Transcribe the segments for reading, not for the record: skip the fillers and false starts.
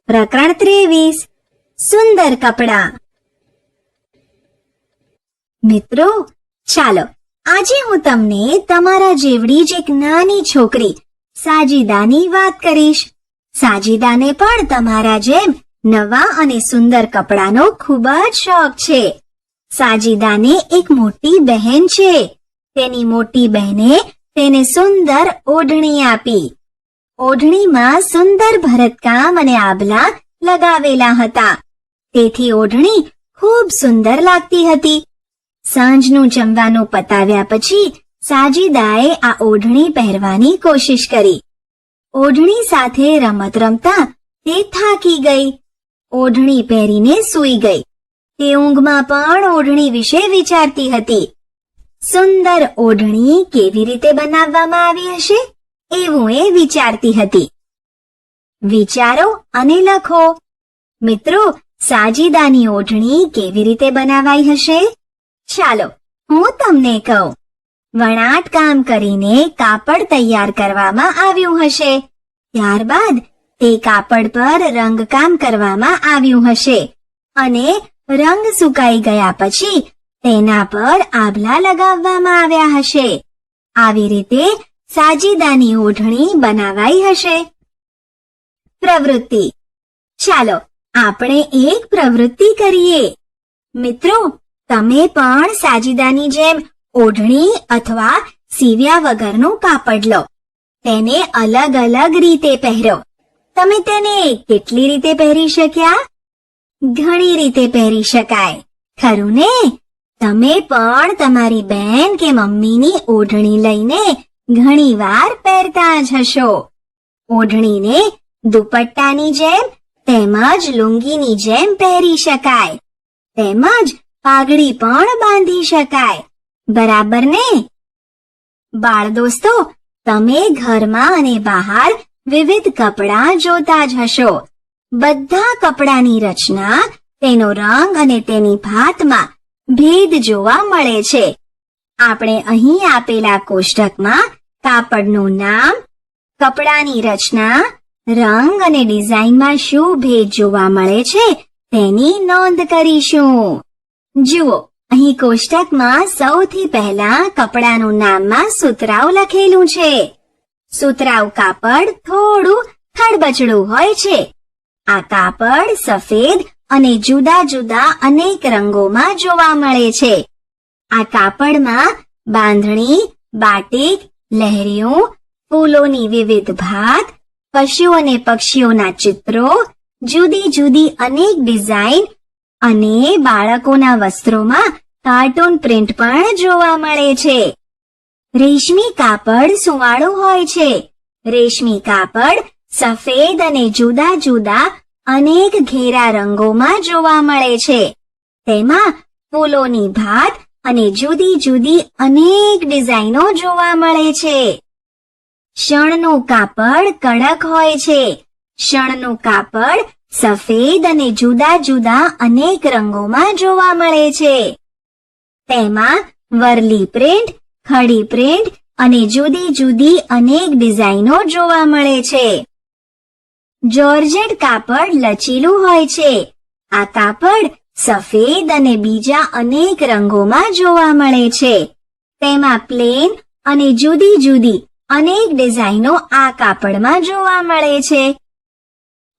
પ્રકરણ 23 સુંદર કપડાં. મિત્રો, ચાલો આજે હું તમને તમારા જેવડી જ એક નાની છોકરી સાજીદાની વાત કરીશ. સાજીદાને પણ તમારા જેમ નવા અને સુંદર કપડાનો ખૂબ જ શોખ છે. સાજીદાને એક મોટી બહેન છે. તેની મોટી બહેને તેને સુંદર ઓઢણી આપી. ઓઢણીમાં સુંદર ભરતકામ અને આભલા લગાવેલા હતા. તેથી ઓઢણી ખૂબ સુંદર લાગતી હતી. સાંજનું જમવાનું પતાવ્યા પછી સાજીદાએ આ ઓઢણી પહેરવાની કોશિશ કરી. ઓઢણી સાથે રમત રમતા તે થાકી ગઈ. ઓઢણી પહેરીને સૂઈ ગઈ. તે ઊંઘમાં પણ ઓઢણી વિશે વિચારતી હતી. સુંદર ઓઢણી કેવી રીતે બનાવવામાં આવી હશે એવું એ વિચારતી હતી. વિચારો અને લખો. મિત્રો, સાજીદાની ઓઢણી કેવી રીતે બનાવાઈ હશે? ચાલો હું તમને કહું. વણાટ કામ કરીને કાપડ તૈયાર કરવામાં આવ્યું હશે. ત્યારબાદ તે કાપડ પર રંગકામ કરવામાં આવ્યું હશે અને રંગ સુકાઈ ગયા પછી તેના પર આભલા લગાવવામાં આવ્યા હશે. આવી રીતે સાજીદાની ઓઢણી બનાવાઈ હશે. પ્રવૃત્તિ. ચાલો આપણે એક પ્રવૃત્તિ કરીએ. મિત્રો, તમે પણ સાજીદાની જેમ ઓઢણી અથવા સીવ્યા વગરનું કાપડ લો. તેને અલગ અલગ રીતે પહેરો. તમે તેને કેટલી રીતે પહેરી શક્યા? ઘણી રીતે પહેરી શકાય, ખરું ને? તમે પણ તમારી બહેન કે મમ્મીની ઓઢણી લઈને ઘણી વાર પહેરતા જ હશો. ઓઢણીને દુપટ્ટાની જેમ તેમજ લુંગીની જેમ પહેરી શકાય. તેમજ પાઘડી પણ બાંધી શકાય. બરાબર ને? બાળ દોસ્તો, તમે ઘરમાં અને બહાર વિવિધ કપડાં જોતા જ હશો. બધા કપડાની રચના, તેનો રંગ અને તેની ભાતમાં ભેદ જોવા મળે છે. આપણે અહીં આપેલા કોષ્ટકમાં કાપડનું નામ, કપડાની રચના, રંગ અને ડિઝાઇનમાં શું ભેદ જોવા મળે છે તેની નોંધ કરીશું. જુઓ, અહીં કોષ્ટકમાં સૌથી પહેલા કપડાનું નામમાં સુતરાઉ લખેલું છે. સુતરાઉ કાપડ થોડું ખડબચડું હોય છે. આ કાપડ સફેદ અને જુદા જુદા અનેક રંગોમાં જોવા મળે છે. આ કાપડમાં બાંધણી, બાટિક, લહેરિયું, ફૂલોની વિવિધ ભાત, પશુ અને પક્ષીઓના ચિત્રો, જુદી જુદી અનેક ડિઝાઇન અને બાળકોના વસ્ત્રોમાં કાર્ટૂન પ્રિન્ટ પણ જોવા મળે છે. રેશમી કાપડ સુંવાળું હોય છે. રેશમી કાપડ સફેદ અને જુદા જુદા અનેક ઘેરા રંગોમાં જોવા મળે છે. તેમાં ફૂલોની ભાત અને જુદી જુદી અનેક ડિઝાઇનો જોવા મળે છે. શણનું કાપડ કડક હોય છે. શણનું કાપડ સફેદ અને જુદા જુદા અનેક રંગોમાં જોવા મળે છે. તેમાં વરલી પ્રિન્ટ, ખડી પ્રિન્ટ અને જુદી જુદી અનેક ડિઝાઇનો જોવા મળે છે. જોર્જેટ કાપડ લચીલું હોય છે. આ કાપડ સફેદ અને બીજા અનેક રંગોમાં જોવા મળે છે. તેમાં પ્લેન અને જુદી જુદી અનેક ડિઝાઇનો આ કાપડમાં જોવા મળે છે.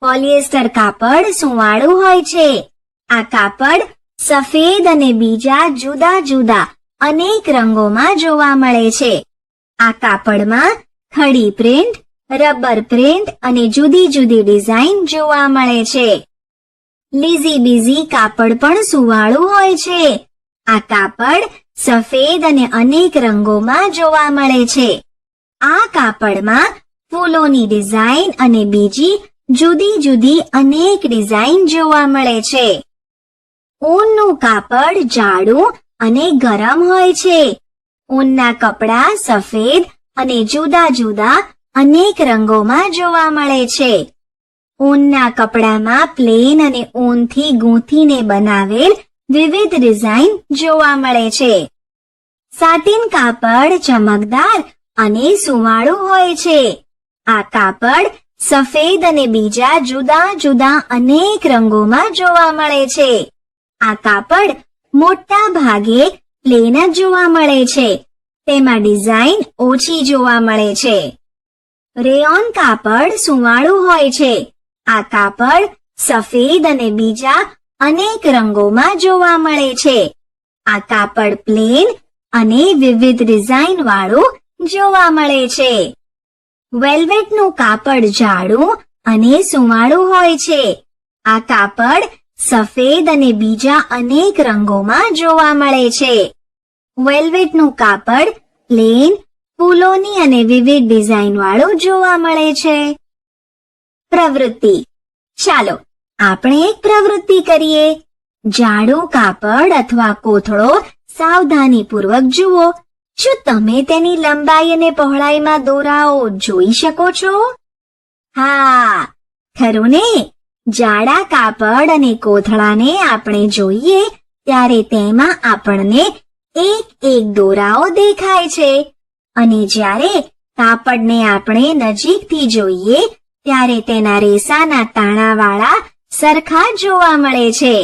પોલિએસ્ટર કાપડ સુંવાળું હોય છે. આ કાપડ સફેદ અને બીજા જુદા જુદા અનેક રંગોમાં જોવા મળે છે. આ કાપડમાં ખડી પ્રિન્ટ, રબર પ્રિન્ટ અને જુદી જુદી ડિઝાઇન જોવા મળે છે. લીઝી બીઝી કાપડ પણ સુંવાળું હોય છે. આ કાપડ સફેદ અને અનેક રંગોમાં જોવા મળે છે. આ કાપડમાં ફૂલોની ડિઝાઇન અને બીજી જુદી જુદી અનેક ડિઝાઇન જોવા મળે છે. ઊનનું કાપડ જાડું અને ગરમ હોય છે. ઊનના કપડાં સફેદ અને જુદા જુદા અનેક રંગોમાં જોવા મળે છે. ઊનના કપડામાં પ્લેન અને ઊનથી ગૂંથીને બનાવેલ વિવિધ ડિઝાઇન જોવા મળે છે. સાટિન કાપડ ચમકદાર અને સુંવાળું હોય છે. આ કાપડ સફેદ અને બીજા જુદા જુદા અનેક રંગોમાં જોવા મળે છે. આ કાપડ મોટા ભાગે પ્લેન જ જોવા મળે છે. તેમાં ડિઝાઇન ઓછી જોવા મળે છે. રેયોન કાપડ સુંવાળું હોય છે. આ કાપડ સફેદ અને બીજા અનેક રંગોમાં જોવા મળે છે. આ કાપડ પ્લેન અને વિવિધ ડિઝાઇન વાળું જોવા મળે છે. વેલ્વેટનું કાપડ જાડું અને સુંવાળું હોય છે. આ કાપડ સફેદ અને બીજા અનેક રંગોમાં જોવા મળે છે. વેલ્વેટનું કાપડ પ્લેન, ફૂલોની અને વિવિધ ડિઝાઇન વાળું જોવા મળે છે. પ્રવૃત્તિ. ચાલો આપણે એક પ્રવૃત્તિ કરીએ. જાડું કાપડ અથવા કોથળો સાવધાનીપૂર્વક જુઓ. શું તમે તેની લંબાઈ અને પહોળાઈમાં દોરાઓ જોઈ શકો છો? હા, ખરું ને? જાડા કાપડ અને કોથળાને આપણે જોઈએ ત્યારે તેમાં આપણને એક એક દોરાઓ દેખાય છે, અને જ્યારે કાપડને આપણે નજીકથી જોઈએ ત્યારે તેના રેસાના તાણાવાળા સરખા જોવા મળે છે.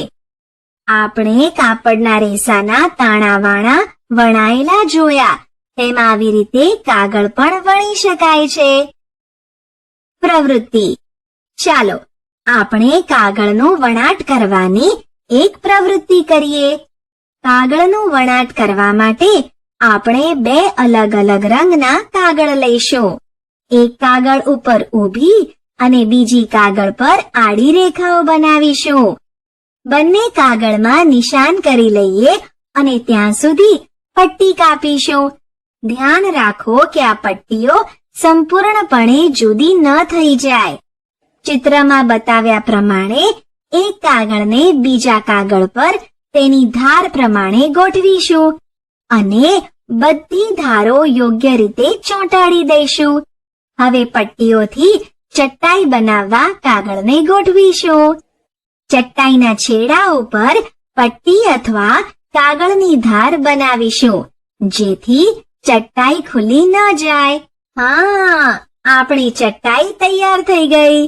આપણે કાપડના રેસાના તાણાવાળા વણાયેલા જોયા, તેમ આવી રીતે કાગળ પણ વણી શકાય છે. પ્રવૃત્તિ. ચાલો આપણે કાગળનું વણાટ કરવાની એક પ્રવૃત્તિ કરીએ. કાગળનું વણાટ કરવા માટે આપણે બે અલગ અલગ રંગના કાગળ લઈશું. એક કાગળ ઉપર ઊભી અને બીજી કાગળ પર આડી રેખાઓ બનાવીશું. બંને કાગળમાં નિશાન કરી લઈએ અને ત્યાં સુધી પટ્ટી કાપીશું. ધ્યાન રાખો કે આ પટ્ટીઓ સંપૂર્ણપણે જુદી ન થઈ જાય. ચિત્રમાં બતાવ્યા પ્રમાણે એક કાગળને બીજા કાગળ પર તેની ધાર પ્રમાણે ગોઠવીશું અને બધી ધારો યોગ્ય રીતે ચોંટાડી દઈશું. હવે પટ્ટીઓથી ચટાઈ બનાવવા કાગળને ગોઠવીશું. ચટાઈના છેડા ઉપર પટ્ટી અથવા કાગળની ધાર બનાવીશું, જેથી ચટાઈ ખુલી ન જાય. હા, આપણી ચટાઈ તૈયાર થઈ ગઈ.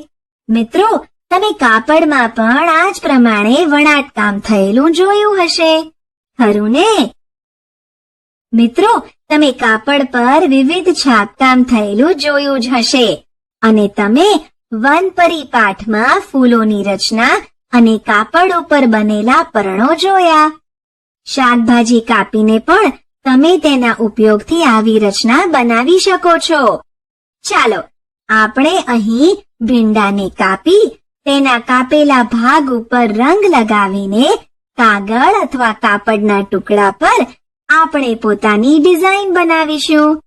મિત્રો, તમે કાપડમાં પણ આ જ પ્રમાણે વણાટકામ થયેલું જોયું હશે, ખરું ને? મિત્રો, તમે કાપડ પર વિવિધ છાપકામ થયેલું જોયું જ હશે, અને તમે વનપરી પાઠમાં ફૂલોની રચના અને કાપડ ઉપર બનેલા પરણો જોયા. શાકભાજી કાપીને પણ તમે તેના ઉપયોગથી આવી રચના બનાવી શકો છો. ચાલો આપણે અહીં ભીંડાને કાપી તેના કાપેલા ભાગ ઉપર રંગ લગાવીને કાગળ અથવા કાપડના ટુકડા પર આપણે પોતાની ડિઝાઇન બનાવીશું.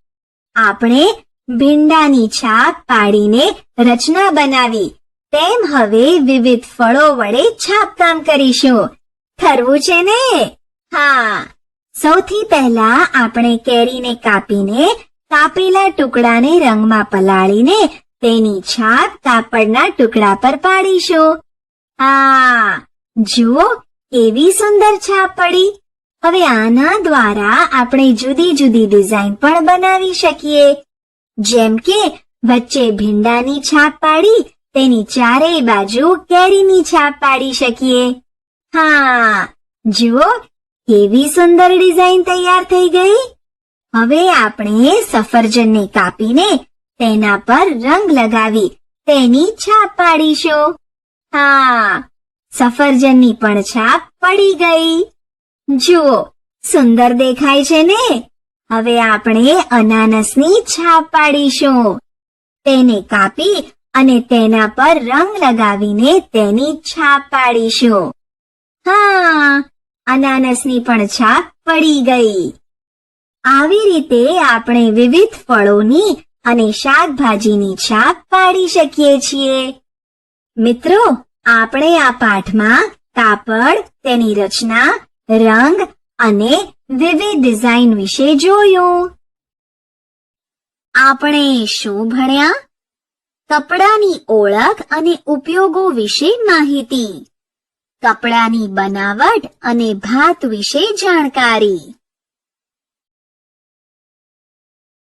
આપણે ભીંડાની છાપ પાડીને રચના બનાવી, તેમ હવે વિવિધ ફળો વડે છાપકામ કરીશું. ખરું છે ને? હા, સૌથી પહેલા આપણે કેરીને કાપીને કાપેલા ટુકડાને રંગમાં પલાળીને તેની છાપ કાપડના ટુકડા પર પાડીશું. હા, જુઓ કેવી સુંદર છાપ પડી. હવે આના દ્વારા આપણે જુદી જુદી ડિઝાઇન પણ બનાવી શકીએ. જેમ કે વચ્ચે ભીંડાની છાપ પાડી તેની ચારેય બાજુ કેરીની છાપ પાડી શકીએ. હા, જુઓ કેવી સુંદર ડિઝાઇન તૈયાર થઈ ગઈ. હવે આપણે સફરજનને કાપીને તેના પર રંગ લગાવી તેની છાપ પાડીશું. હા, સફરજનની પણ છાપ પડી ગઈ. જુઓ સુંદર દેખાય છે ને? હવે આપણે અનાનસની છાપ પાડીશું. તેને કાપી અને તેના પર રંગ લગાવીને તેની છાપ પાડીશું. હા, અનાનસની પણ છાપ પડી ગઈ. આવી રીતે આપણે વિવિધ ફળોની અને શાકભાજીની છાપ પાડી શકીએ છીએ. મિત્રો, આપણે આ પાઠમાં કાપડ, તેની રચના, રંગ અને વિવિધ ડિઝાઇન વિશે જોયું. આપણે શું ભણ્યા? કપડાની ઓળખ અને ઉપયોગો વિશે માહિતી, કપડાની બનાવટ અને ભાત વિશે જાણકારી,